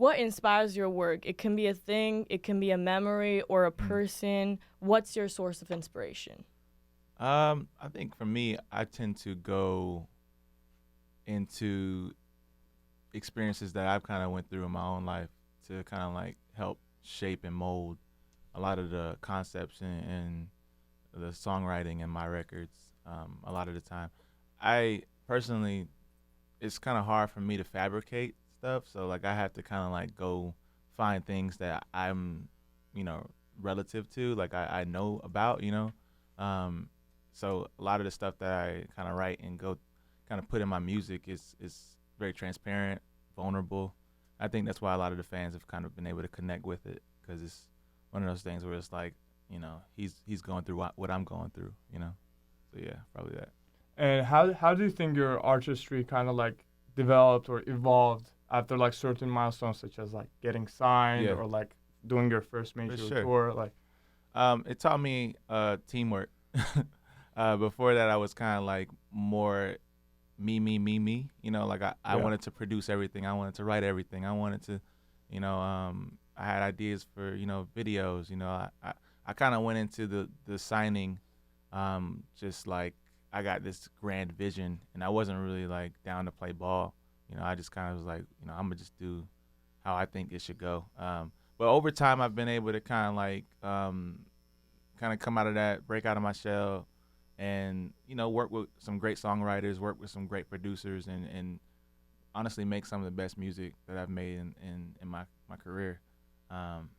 what inspires your work? It can be a thing, it can be a memory or a person. What's your source of inspiration? I think for me, I tend to go into experiences that I've kind of went through in my own life to kind of like help shape and mold a lot of the concepts and the songwriting in my records. A lot of the time, I personally, it's kind of hard for me to fabricate stuff. So like I have to kind of like go find things that I'm, you know, relative to, like I know about, you know. Um, so a lot of the stuff that I kind of write and go kind of put in my music is very transparent, vulnerable. I think that's why a lot of the fans have kind of been able to connect with it because it's one of those things where it's like, you know, he's going through what I'm going through, you know. So yeah, probably that. And how do you think your artistry kind of like developed or evolved after like certain milestones, such as like getting signed Yeah, or like doing your first for major sure. tour? Like, It taught me teamwork. Before that, I was kind of like more me. You know, like I yeah, wanted to produce everything. I wanted to write everything. I wanted to, you know, I had ideas for, you know, videos. You know, I kind of went into the signing, just like I got this grand vision, and I wasn't really like down to play ball. You know, I just kind of was like, you know, I'm gonna just do how I think it should go. But over time, I've been able to kind of like kind of come out of that, break out of my shell, and you know work with some great songwriters, work with some great producers, and honestly make some of the best music that I've made in my career, um,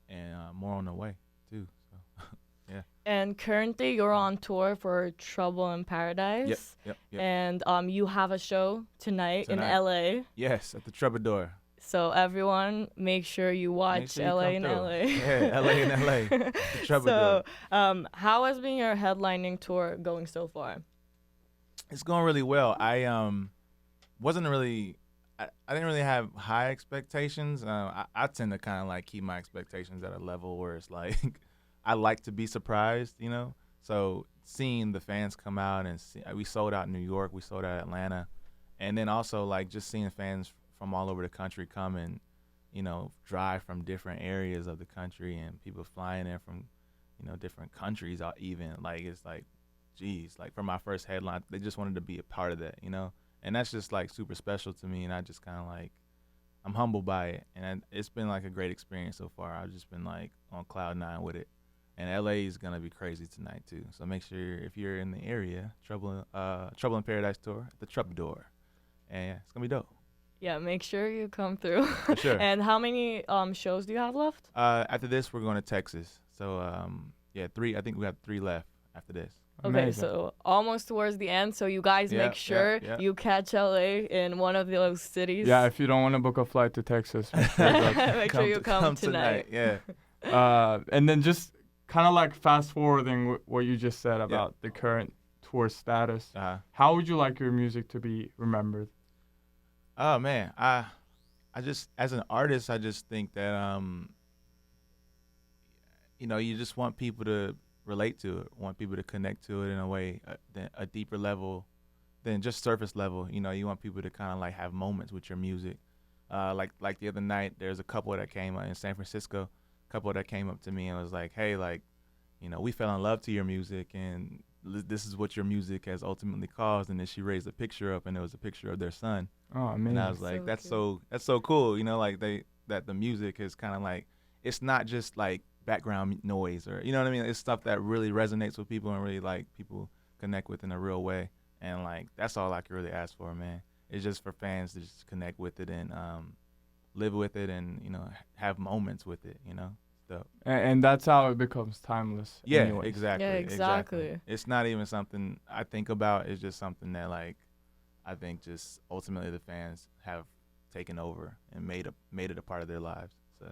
and more on the way too. So yeah. And currently, you're on tour for Trouble in Yep. Paradise, Yep. Yep. and you have a show tonight in Tonight. LA. Yes, at the Troubadour. So everyone, make sure you Make watch sure you LA come in through. LA. Yeah, LA and LA. The So, Troubadour. how has been your headlining tour going so far? It's going really well. I wasn't really I didn't really have high expectations. I tend to kind of like keep my expectations at a level where it's like I like to be surprised, you know. So seeing the fans come out and we sold out New York, we sold out Atlanta, and then also like just seeing fans from all over the country come and you know drive from different areas of the country and people flying in from you know different countries even like it's like geez, like for my first headline, they just wanted to be a part of that, you know? And that's just like super special to me. And I just kind of like, I'm humbled by it. And it's been like a great experience so far. I've just been like on cloud nine with it. And LA is going to be crazy tonight too. So make sure if you're in the area, Trouble in Paradise tour at the Troubadour. And yeah, it's going to be dope. Yeah, make sure you come through. For sure. And how many shows do you have left? After this, we're going to Texas. So yeah, I think we have 3 left after this. Okay, amazing. so almost towards the end. So you guys Yeah, make sure yeah. you catch LA in one of those cities. Yeah, if you don't want to book a flight to Texas, make sure that- Make sure you come tonight. Yeah. and then just kind of like fast forwarding what you just said about the current tour status. Uh-huh. How would you like your music to be remembered? Oh man, I just as an artist, I just think that you know, you just want people to relate to it, want people to connect to it in a way, a deeper level than just surface level. You know, you want people to kind of like have moments with your music. Like the other night, there's a couple that came in San Francisco, couple that came up to me and was like, "Hey, like, you know, we fell in love to your music, and this is what your music has ultimately caused." And then she raised a picture up, and it was a picture of their son. Oh, amazing. And I was like, So that's cute. that's so cool. You know, like that the music is kind of like it's not just like background noise or you know what I mean. It's stuff that really resonates with people and really like people connect with in a real way. And like that's all I could really ask for, man. It's just for fans to just connect with it and live with it and you know have moments with it. You know. So And that's how it becomes timeless. yeah, anyways. exactly. Yeah, Exactly. exactly. It's not even something I think about. It's just something that like I think just ultimately the fans have taken over and made it a part of their lives. So